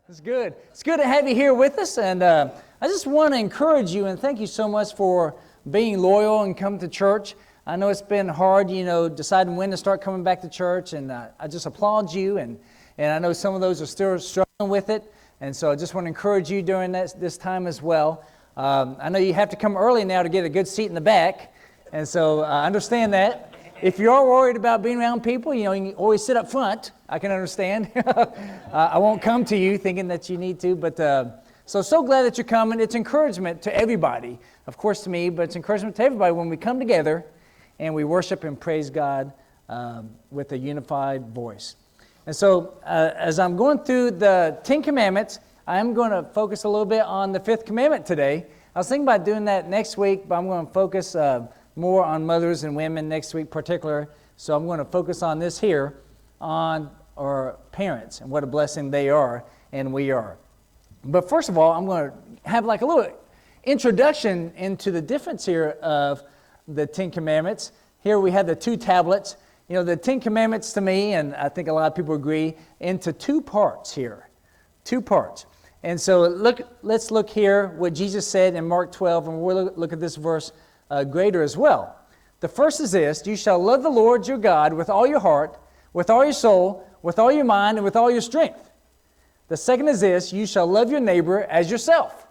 It's good. It's good to have you here with us, and I just want to encourage you and thank you so much for being loyal and coming to church. I know it's been hard, deciding when to start coming back to church, and I just applaud you, and I know some of those are still struggling with it, and so I just want to encourage you during this time as well. I know you have to come early now to get a good seat in the back, and so I understand that. If you are worried about being around people, you can always sit up front. I can understand. I won't come to you thinking that you need to, but so glad that you're coming. It's encouragement to everybody, of course to me, but it's encouragement to everybody when we come together and we worship and praise God with a unified voice. And so as I'm going through the 10 Commandments, I'm going to focus a little bit on the 5th commandment today. I was thinking about doing that next week, but I'm going to focus more on mothers and women next week particular. So I'm going to focus on this here, on our parents and what a blessing they are and we are. But first of all, I'm going to have like a little introduction into the difference here of the 10 Commandments. Here we have the 2 tablets. The 10 Commandments to me, and I think a lot of people agree, into 2 parts here. 2 parts. And so let's look here what Jesus said in Mark 12, and we'll look at this verse greater as well. The first is this: you shall love the Lord your God with all your heart, with all your soul, with all your mind, and with all your strength. The second is this: you shall love your neighbor as yourself.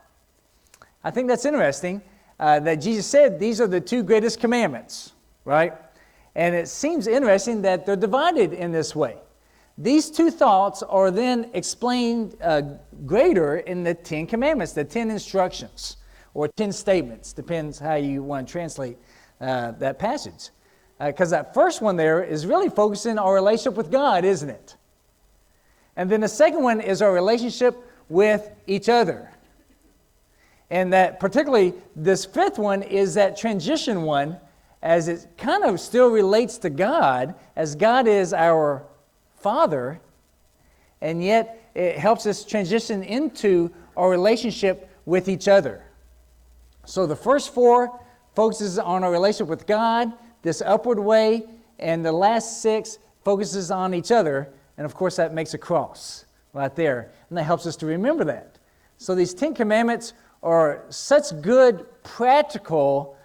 I think that's interesting that Jesus said these are the 2 greatest commandments, right? And it seems interesting that they're divided in this way. These 2 thoughts are then explained greater in the 10 commandments, the 10 instructions, or 10 statements, depends how you want to translate that passage. Because that first one there is really focusing on our relationship with God, isn't it? And then the second one is our relationship with each other. And that particularly this 5th one is that transition one, as it kind of still relates to God, as God is our Father, and yet it helps us transition into our relationship with each other. So the first 4 focuses on our relationship with God, this upward way, and the last 6 focuses on each other, and of course that makes a cross right there, and that helps us to remember that. So these 10 commandments are such good practical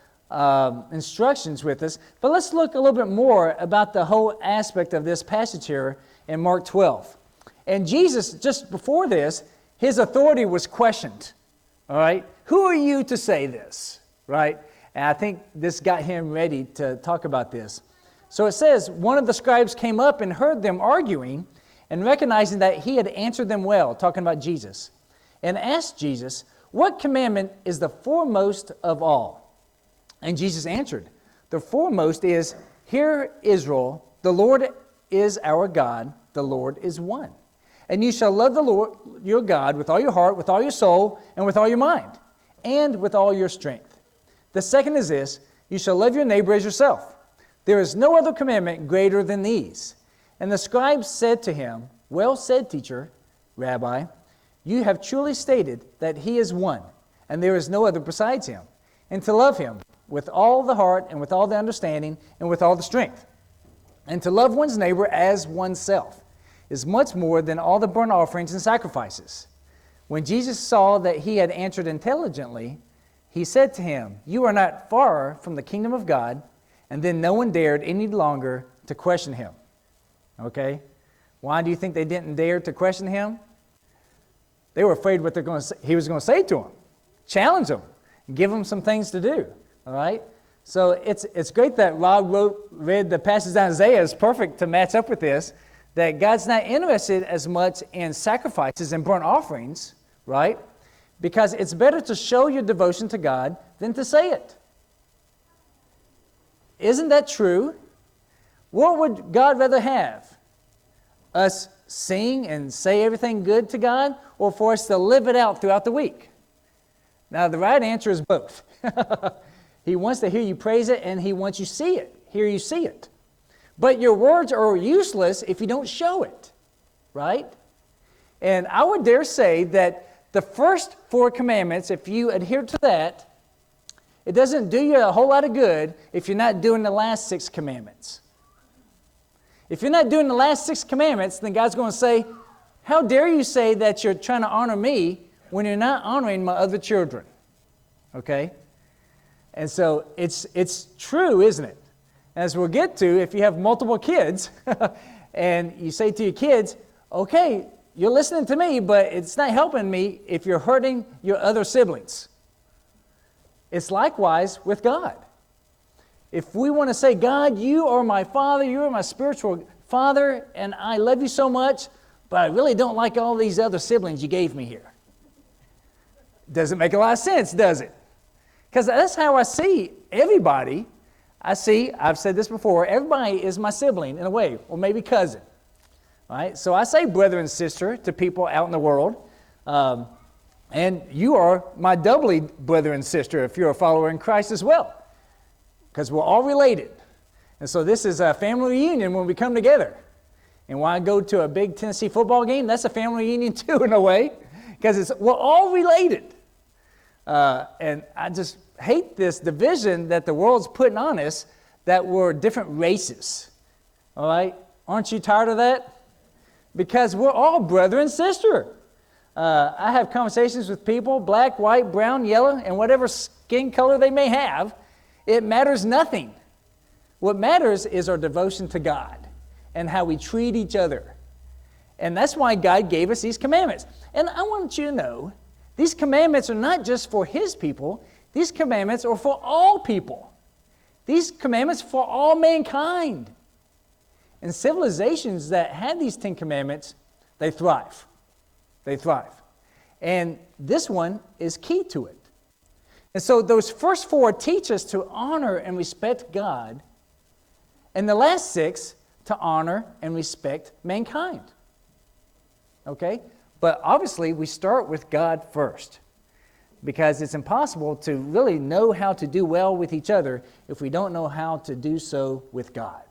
instructions with us, but let's look a little bit more about the whole aspect of this passage here in Mark 12. And Jesus, just before this, his authority was questioned. All right? Who are you to say this? Right? And I think this got him ready to talk about this. So it says, one of the scribes came up and heard them arguing, and recognizing that he had answered them well, talking about Jesus, and asked Jesus, what commandment is the foremost of all? And Jesus answered, the foremost is, hear Israel, the Lord is our God, the Lord is one. And you shall love the Lord your God with all your heart, with all your soul, and with all your mind, and with all your strength. The second is this: you shall love your neighbor as yourself. There is no other commandment greater than these. And the scribes said to him, well said, teacher, Rabbi, you have truly stated that he is one, and there is no other besides him, and to love him with all the heart, and with all the understanding, and with all the strength, and to love one's neighbor as oneself is much more than all the burnt offerings and sacrifices. When Jesus saw that he had answered intelligently, he said to him, you are not far from the kingdom of God. And then no one dared any longer to question him. Okay? Why do you think they didn't dare to question him? They were afraid what he was going to say to them. Challenge them. Give them some things to do. All right? So it's great that Rob read the passage in Isaiah. It's perfect to match up with this. That God's not interested as much in sacrifices and burnt offerings, right? Because it's better to show your devotion to God than to say it. Isn't that true? What would God rather have? Us sing and say everything good to God, or for us to live it out throughout the week? Now, the right answer is both. He wants to hear you praise it, and he wants you to hear you see it. But your words are useless if you don't show it, right? And I would dare say that the first 4 commandments, if you adhere to that, it doesn't do you a whole lot of good if you're not doing the last 6 commandments. If you're not doing the last 6 commandments, then God's going to say, How dare you say that you're trying to honor me when you're not honoring my other children? Okay? And so it's true, isn't it? As we'll get to, if you have multiple kids and you say to your kids, okay, you're listening to me, but it's not helping me if you're hurting your other siblings. It's likewise with God. If we want to say, God, you are my Father, you are my spiritual Father, and I love you so much, but I really don't like all these other siblings you gave me here. Doesn't make a lot of sense, does it? Because that's how I see everybody. I've said this before, everybody is my sibling in a way, or maybe cousin. Right? So I say brother and sister to people out in the world. And you are my doubly brother and sister if you're a follower in Christ as well. Because we're all related. And so this is a family reunion when we come together. And when I go to a big Tennessee football game, that's a family reunion too in a way. Because we're all related. And I just hate this division that the world's putting on us that we're different races. All right? Aren't you tired of that? Because we're all brother and sister. I have conversations with people, black, white, brown, yellow, and whatever skin color they may have. It matters nothing. What matters is our devotion to God and how we treat each other. And that's why God gave us these commandments. And I want you to know, these commandments are not just for His people. These commandments are for all people. These commandments for all mankind. And civilizations that had these 10 commandments, they thrive. They thrive. And this one is key to it. And so those first 4 teach us to honor and respect God, and the last 6 to honor and respect mankind. Okay? But obviously we start with God first, because it's impossible to really know how to do well with each other if we don't know how to do so with God,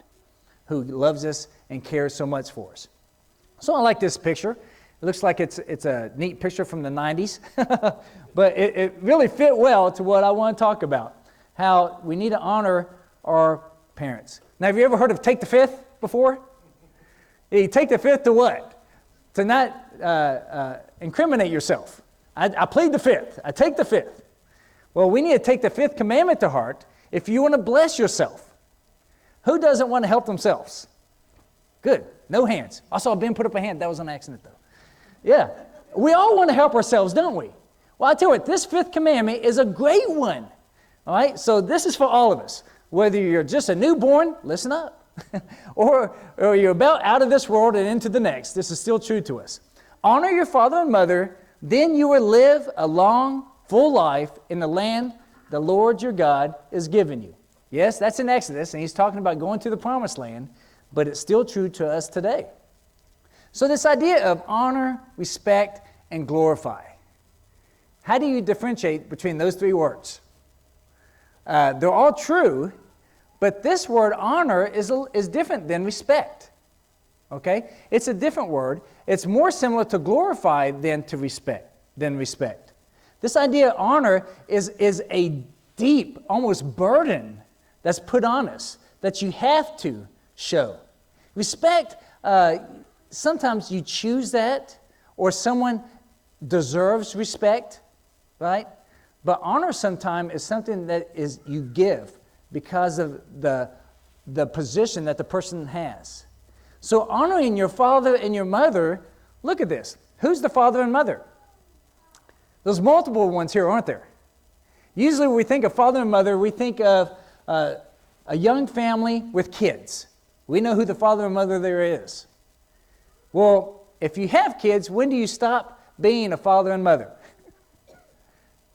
who loves us and cares so much for us. So I like this picture. It looks like it's a neat picture from the 90s, but it really fit well to what I want to talk about, how we need to honor our parents. Now, have you ever heard of take the fifth before? You take the fifth to what? To not incriminate yourself. I plead the fifth. I take the fifth. Well, we need to take the 5th commandment to heart if you want to bless yourself. Who doesn't want to help themselves? Good. No hands. I saw Ben put up a hand. That was an accident, though. Yeah. We all want to help ourselves, don't we? Well, I tell you what, this 5th commandment is a great one. All right? So this is for all of us. Whether you're just a newborn, listen up. or you're about out of this world and into the next. This is still true to us. Honor your father and mother, then you will live a long, full life in the land the Lord your God is giving you. Yes, that's in Exodus, and He's talking about going to the promised land, but it's still true to us today. So this idea of honor, respect, and glorify. How do you differentiate between those 3 words? They're all true, but this word honor is different than respect. Okay? It's a different word. It's more similar to glorify than to respect. This idea of honor is a deep, almost burden that's put on us that you have to show. Respect, sometimes you choose that, or someone deserves respect, right? But honor sometimes is something that is you give because of the position that the person has. So honoring your father and your mother, look at this. Who's the father and mother? There's multiple ones here, aren't there? Usually when we think of father and mother, we think of a young family with kids. We know who the father and mother there is. Well, if you have kids, when do you stop being a father and mother?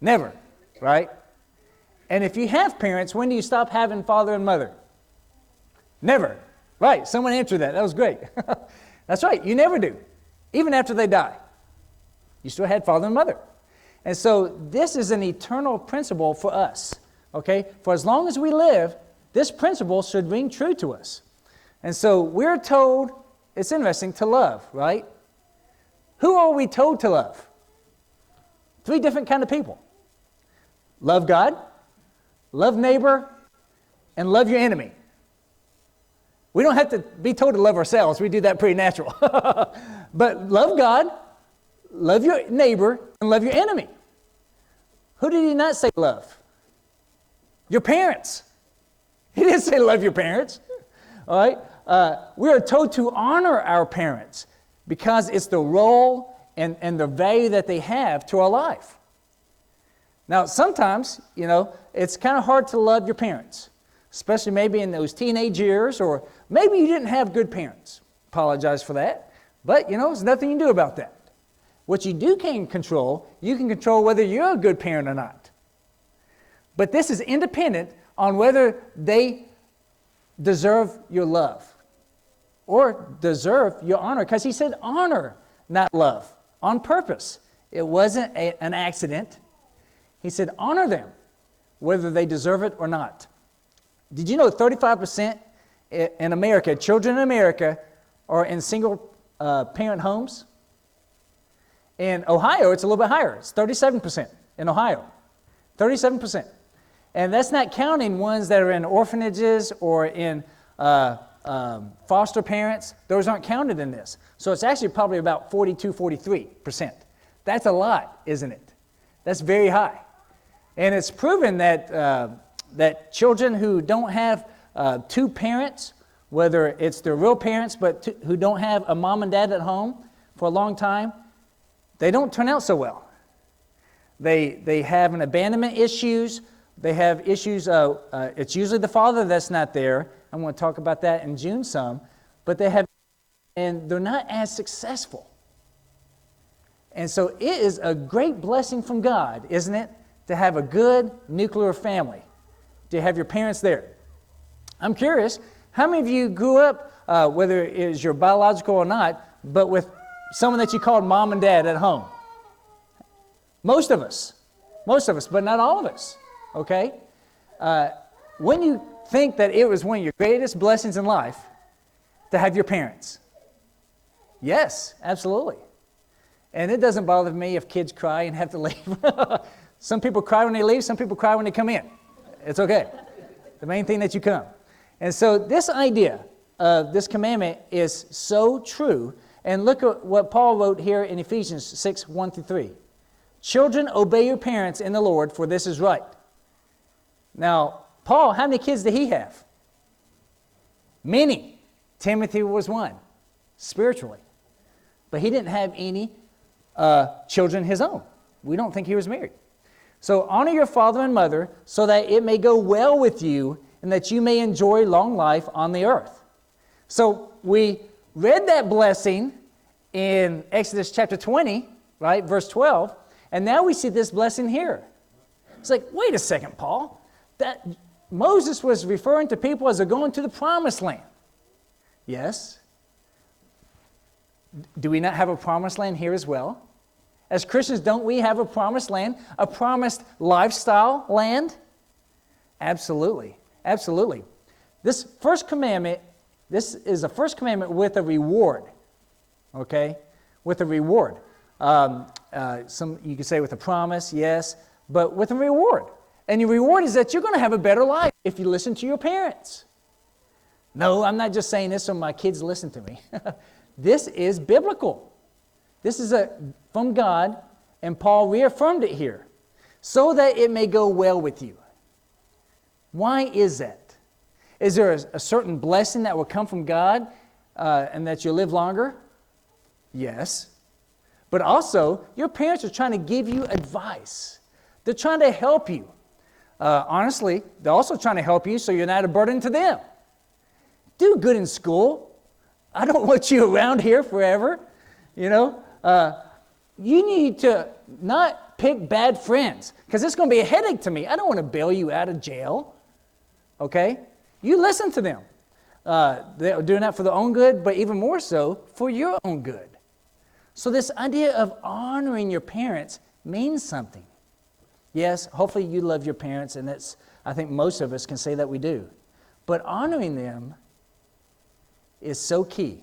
Never, right? And if you have parents, when do you stop having father and mother? Never. Right, someone answered that. That was great. That's right, you never do. Even after they die. You still had father and mother. And so this is an eternal principle for us. Okay? For as long as we live, this principle should ring true to us. And so we're told, it's interesting, to love, right? Who are we told to love? 3 different kind of people. Love God, love neighbor, and love your enemy. We don't have to be told to love ourselves. We do that pretty natural. But love God, love your neighbor, and love your enemy. Who did he not say love? Your parents. He didn't say love your parents. All right? We are told to honor our parents because it's the role and the value that they have to our life. Now, sometimes, it's kind of hard to love your parents, especially maybe in those teenage years, or maybe you didn't have good parents. Apologize for that. But, there's nothing you can do about that. What you can control whether you're a good parent or not. But this is independent on whether they deserve your love or deserve your honor. Because he said honor, not love, on purpose. It wasn't an accident. He said honor them, whether they deserve it or not. Did you know 35% in America, children in America, are in single parent homes? In Ohio, it's a little bit higher. It's 37% in Ohio. 37%. And that's not counting ones that are in orphanages or in foster parents. Those aren't counted in this. So it's actually probably about 42, 43%. That's a lot, isn't it? That's very high. And it's proven that children who don't have two parents, whether it's their real parents, but who don't have a mom and dad at home for a long time, they don't turn out so well. They have an abandonment issues. They have issues, it's usually the father that's not there. I'm going to talk about that in June some. But and they're not as successful. And so it is a great blessing from God, isn't it, to have a good nuclear family, to have your parents there. I'm curious, how many of you grew up, whether it is your biological or not, but with someone that you called mom and dad at home? Most of us, but not all of us. Okay? When you think that it was one of your greatest blessings in life to have your parents? Yes, absolutely. And it doesn't bother me if kids cry and have to leave. Some people cry when they leave, some people cry when they come in. It's okay. The main thing that you come. And so this idea of this commandment is so true. And look at what Paul wrote here in Ephesians 6, 1-3. Children, obey your parents in the Lord, for this is right. Now, Paul, how many kids did he have? Many. Timothy was one, spiritually. But he didn't have any children his own. We don't think he was married. So honor your father and mother so that it may go well with you and that you may enjoy long life on the earth. So we read that blessing in Exodus chapter 20, right, verse 12, and now we see this blessing here. It's like, wait a second, Paul. That Moses was referring to people as they're going to the promised land. Yes. Do we not have a promised land here as well? As Christians, don't we have a promised land, a promised lifestyle land? Absolutely. Absolutely. This first commandment, this is the first commandment with a reward. Okay? With a reward. You could say with a promise, yes, but with a reward. And your reward is that you're going to have a better life if you listen to your parents. No, I'm not just saying this so my kids listen to me. This is biblical. This is from God, and Paul reaffirmed it here. So that it may go well with you. Why is that? Is there a certain blessing that will come from God and that you'll live longer? Yes. But also, your parents are trying to give you advice. They're trying to help you. Honestly, they're also trying to help you so you're not a burden to them. Do good in school. I don't want you around here forever. You need to not pick bad friends because it's going to be a headache to me. I don't want to bail you out of jail. Okay? You listen to them. They're doing that for their own good, but even more so for your own good. So this idea of honoring your parents means something. Yes, hopefully you love your parents, and I think most of us can say that we do. But honoring them is so key.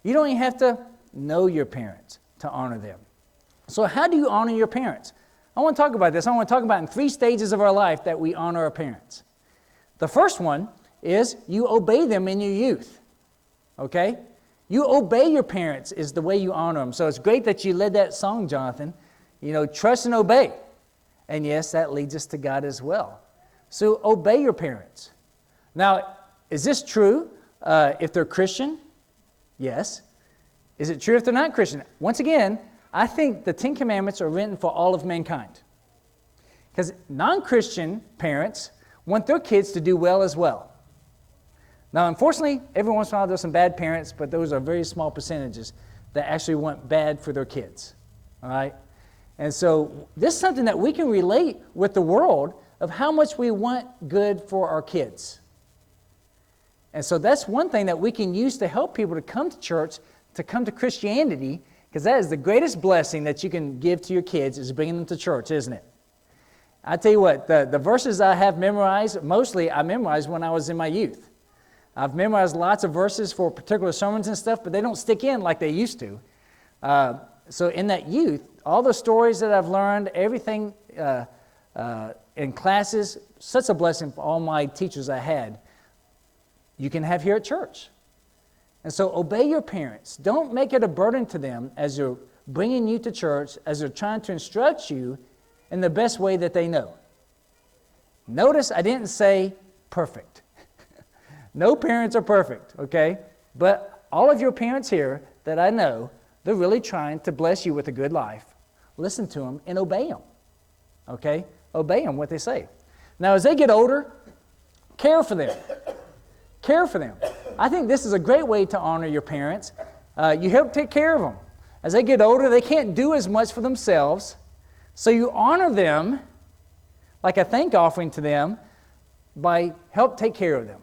You don't even have to know your parents to honor them. So how do you honor your parents? I want to talk about this. I want to talk about in 3 stages of our life that we honor our parents. The first one is you obey them in your youth. Okay? You obey your parents is the way you honor them. So it's great that you led that song, Jonathan. You know, trust and obey. And yes, that leads us to God as well. So obey your parents. Now, is this true if they're Christian? Yes. Is it true if they're not Christian? Once again, I think the Ten Commandments are written for all of mankind. Because non-Christian parents want their kids to do well as well. Now, unfortunately, every once in a while there's some bad parents, but those are very small percentages that actually want bad for their kids. All right? And so this is something that we can relate with the world of how much we want good for our kids. And so that's one thing that we can use to help people to come to church, to come to Christianity, because that is the greatest blessing that you can give to your kids is bringing them to church, isn't it? I tell you what, the verses I have memorized, mostly I memorized when I was in my youth. I've memorized lots of verses for particular sermons and stuff, but they don't stick in like they used to. So in that youth, all the stories that I've learned, everything in classes, such a blessing for all my teachers I had, you can have here at church. And so obey your parents. Don't make it a burden to them as they're bringing you to church, as they're trying to instruct you in the best way that they know. Notice I didn't say perfect. No parents are perfect, okay? But all of your parents here that I know, they're really trying to bless you with a good life. Listen to them and obey them, okay? Obey them, what they say. Now, as they get older, care for them. Care for them. I think this is a great way to honor your parents. You help take care of them. As they get older, they can't do as much for themselves, so you honor them like a thank offering to them by help take care of them.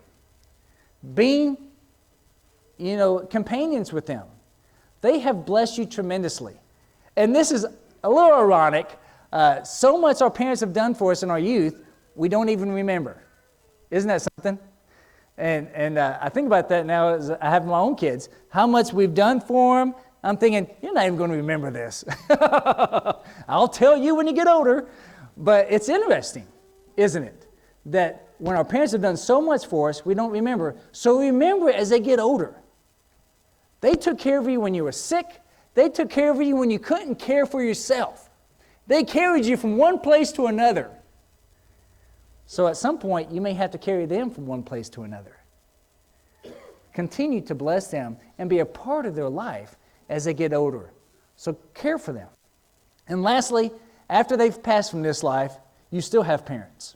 Being, companions with them. They have blessed you tremendously. And this is a little ironic. So much our parents have done for us in our youth, we don't even remember. Isn't that something? And I think about that now as I have my own kids. How much we've done for them. I'm thinking, you're not even going to remember this. I'll tell you when you get older. But it's interesting, isn't it? That when our parents have done so much for us, we don't remember. So remember as they get older. They took care of you when you were sick. They took care of you when you couldn't care for yourself. They carried you from one place to another. So at some point, you may have to carry them from one place to another. Continue to bless them and be a part of their life as they get older. So care for them. And lastly, after they've passed from this life, you still have parents.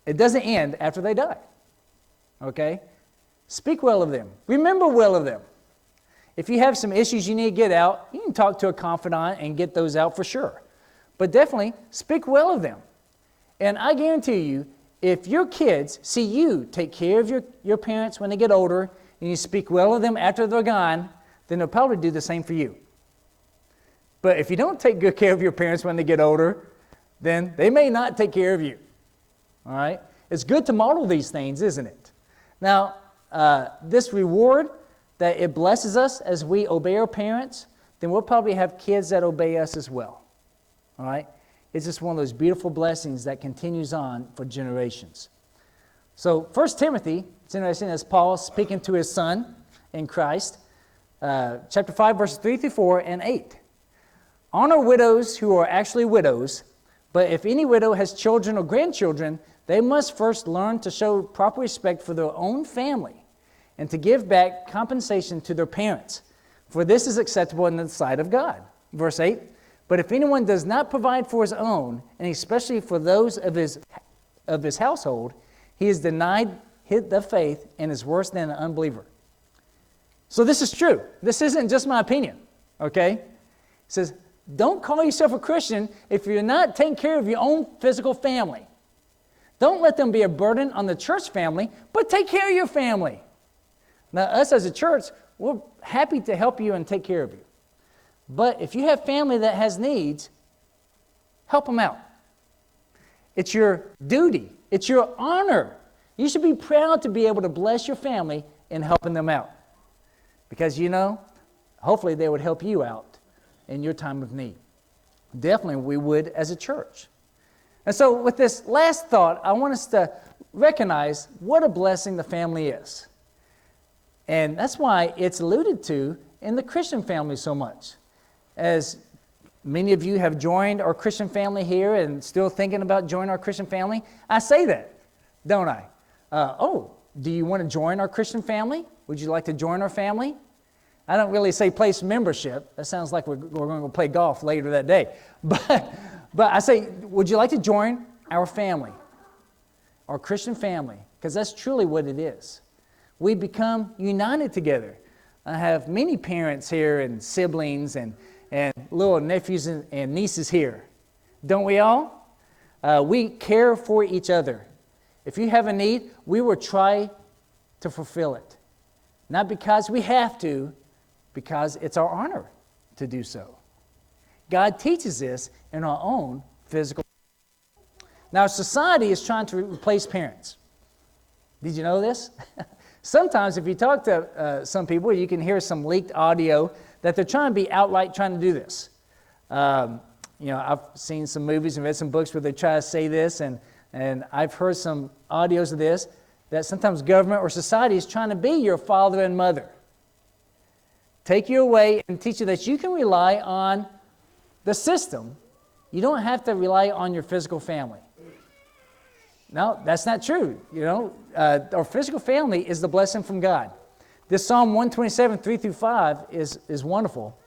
It doesn't end after they die. Okay? Speak well of them. Remember well of them. If you have some issues you need to get out, you can talk to a confidant and get those out for sure. But definitely, speak well of them. And I guarantee you, if your kids see you take care of your parents when they get older, and you speak well of them after they're gone, then they'll probably do the same for you. But if you don't take good care of your parents when they get older, then they may not take care of you. All right? It's good to model these things, isn't it? Now, this reward that it blesses us as we obey our parents, then we'll probably have kids that obey us as well. All right? It's just one of those beautiful blessings that continues on for generations. So 1 Timothy, it's interesting, as Paul speaking to his son in Christ, chapter 5, verses 3 through 4 and 8. Honor widows who are actually widows, but if any widow has children or grandchildren, they must first learn to show proper respect for their own family and to give back compensation to their parents, for this is acceptable in the sight of God. Verse 8, but if anyone does not provide for his own, and especially for those of his household, he is denied the faith and is worse than an unbeliever. So this is true. This isn't just my opinion, okay? It says, don't call yourself a Christian if you're not taking care of your own physical family. Don't let them be a burden on the church family, but take care of your family. Now, us as a church, we're happy to help you and take care of you. But if you have family that has needs, help them out. It's your duty. It's your honor. You should be proud to be able to bless your family in helping them out. Because, hopefully they would help you out in your time of need. Definitely we would as a church. And so with this last thought, I want us to recognize what a blessing the family is. And that's why it's alluded to in the Christian family so much. As many of you have joined our Christian family here and still thinking about joining our Christian family, I say that, don't I? Do you want to join our Christian family? Would you like to join our family? I don't really say place membership. That sounds like we're going to go play golf later that day. But I say, would you like to join our family, our Christian family? Because that's truly what it is. We become united together. I have many parents here and siblings and little nephews and nieces here. Don't we all? We care for each other. If you have a need, we will try to fulfill it. Not because we have to, because it's our honor to do so. God teaches this in our own physical. Now, society is trying to replace parents. Did you know this? Sometimes if you talk to some people, you can hear some leaked audio that they're trying to be outright trying to do this. I've seen some movies and read some books where they try to say this, and I've heard some audios of this, that sometimes government or society is trying to be your father and mother. Take you away and teach you that you can rely on the system. You don't have to rely on your physical family. No, that's not true. Our physical family is the blessing from God. This Psalm 127, 3 through 5 is wonderful.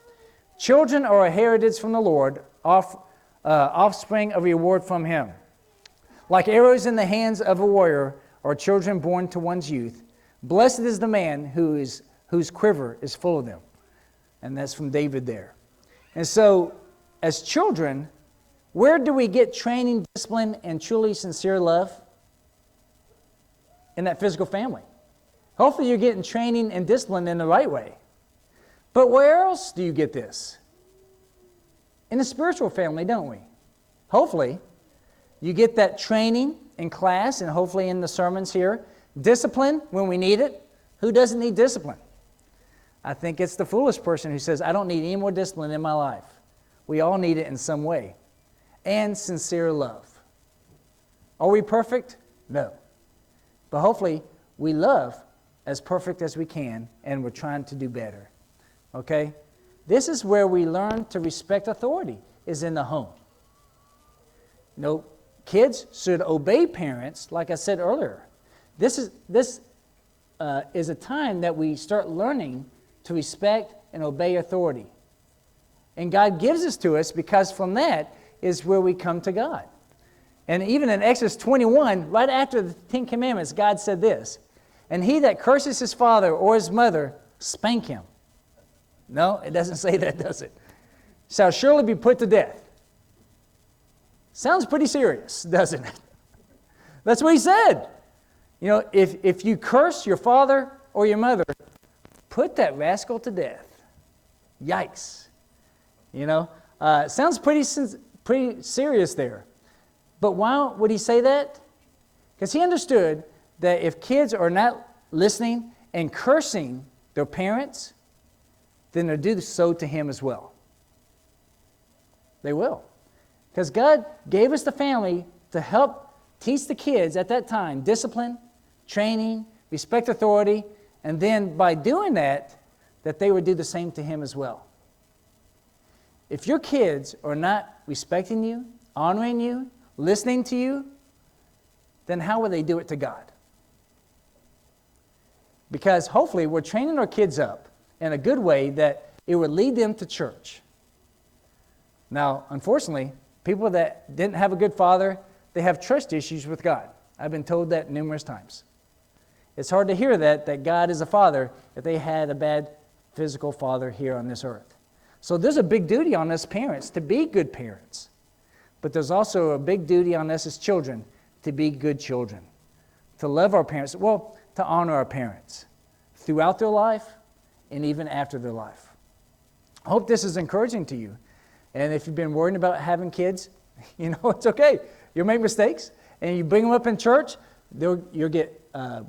Children are a heritage from the Lord, offspring of reward from Him. Like arrows in the hands of a warrior are children born to one's youth. Blessed is the man whose quiver is full of them. And that's from David there. And so, as children, where do we get training, discipline, and truly sincere love? In that physical family. Hopefully you're getting training and discipline in the right way. But where else do you get this? In the spiritual family, don't we? Hopefully, you get that training in class and hopefully in the sermons here. Discipline when we need it. Who doesn't need discipline? I think it's the foolish person who says, I don't need any more discipline in my life. We all need it in some way. And sincere love. Are we perfect? No. But hopefully we love as perfect as we can, and we're trying to do better. Okay? This is where we learn to respect authority, is in the home. Kids should obey parents, like I said earlier. This is a time that we start learning to respect and obey authority. And God gives this to us because from that is where we come to God. And even in Exodus 21, right after the Ten Commandments, God said this, and he that curses his father or his mother, spank him. No, it doesn't say that, does it? Shall surely be put to death. Sounds pretty serious, doesn't it? That's what he said. If you curse your father or your mother, put that rascal to death. Yikes. Sounds pretty serious there. But why would he say that? Because he understood that if kids are not listening and cursing their parents, then they'll do so to him as well. They will. Because God gave us the family to help teach the kids at that time discipline, training, respect authority, and then by doing that they would do the same to him as well. If your kids are not respecting you, honoring you, listening to you, then how will they do it to God? Because hopefully we're training our kids up in a good way that it would lead them to church. Now, unfortunately, people that didn't have a good father, they have trust issues with God. I've been told that numerous times. It's hard to hear that God is a father if they had a bad physical father here on this earth. So there's a big duty on us parents to be good parents. But there's also a big duty on us as children to be good children. To love our parents, to honor our parents throughout their life and even after their life. I hope this is encouraging to you. And if you've been worrying about having kids, it's okay. You'll make mistakes, and you bring them up in church, you'll get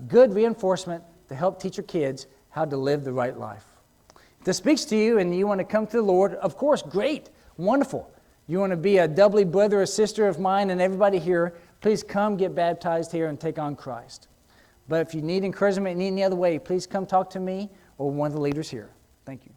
good reinforcement to help teach your kids how to live the right life. If this speaks to you and you want to come to the Lord, of course, great, wonderful. You want to be a doubly brother or sister of mine and everybody here, please come get baptized here and take on Christ. But if you need encouragement in any other way, please come talk to me or one of the leaders here. Thank you.